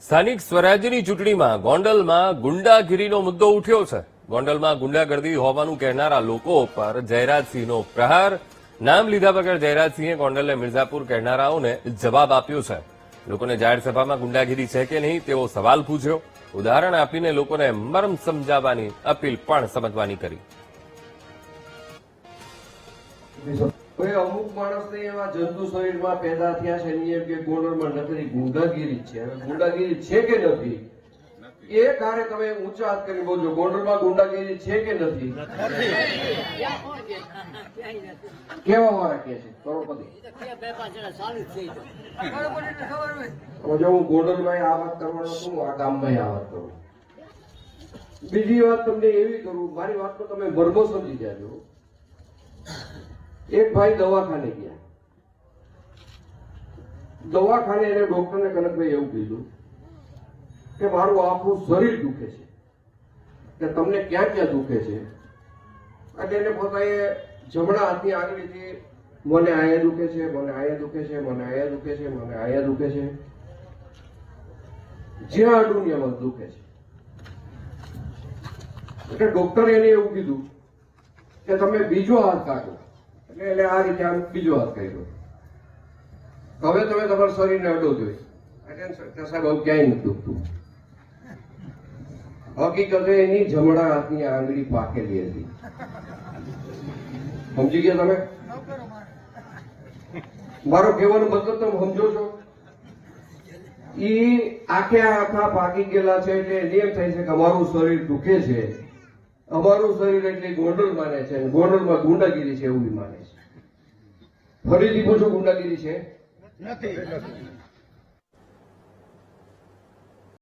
સ્થાનિક સ્વરાજ્યની ચૂંટણીમાં ગોંડલમાં ગુંડાગીરીનો મુદ્દો ઉઠ્યો છે. ગોંડલમાં ગુંડાગર્દી હોવાનું કહેનારા લોકો પર જયરાજસિંહનો પ્રહાર. નામ લીધા વગર જયરાજસિંહે ગોંડલને મિર્ઝાપુર કહેનારાઓને જવાબ આપ્યો છે. લોકોને જાહેર સભામાં ગુંડાગીરી છે કે નહીં તેવો સવાલ પૂછ્યો. ઉદાહરણ આપીને લોકોને મર્મ સમજાવવાની અપીલ પણ સમજવાની કરી. અમુક માણસને એવા જંતુ શરીરમાં પેદા થયા છે એમ કે ગોંડલમાં નકરી ગુંડાગીરી છે. ગુંડાગીરી છે કે નથી એ કારે તમે ઊંચા હાથ કરી બોલજો. ગોંડલમાં ગુંડાગીરી છે કે નથી? કેવા વાળા કે છે કરોડપતિ? જો હું ગોંડલમાં આ વાત કરવાનો છું, આ ગામમાં આ વાત કરું. બીજી વાત તમને એવી કરું, મારી વાતનો તમે મર્મ સમજી જાજો. એક ભાઈ દવાખાને ગયા. દવાખાને એને ડોક્ટરને કનકભાઈ એવું કીધું કે મારું આખું શરીર દુખે છે, કે તમને ક્યાં ક્યાં દુખે છે? એટલે એને પોતાએ જમણા હાથની આંગળીથી મને આયા દુખે છે, મને આયા દુખે છે, મને આયા દુખે છે, મને આયા દુખે છે, જ્યાં દુનિયામાં દુખે છે. એટલે ડોક્ટરે એને એવું કીધું કે તમે બીજો હાથ કાઢો. એટલે આ રીતે આમ બીજો હાથ કર્યો. હવે તમે તમારા શરીરને અડો જોઈ. એટલે સાહેબ હવે ક્યાંય નથી દુખતું. હકીકતે એની જમણા હાથની આંગળી પાકેલી હતી. સમજી ગયા તમે? મારો કહેવાનો મતલબ તમે સમજો છો? ઈ આખે આખા પાકી ગયેલા છે એટલે એને એમ થાય છે કે અમારું શરીર દુખે છે, અમારું શરીર એટલે ગોંડલ માને છે, ગોંડલમાં ગુંડાગીરી છે એવું માને છે. ફરીથી પૂછો, ગુંડાગીરી છે? નથી.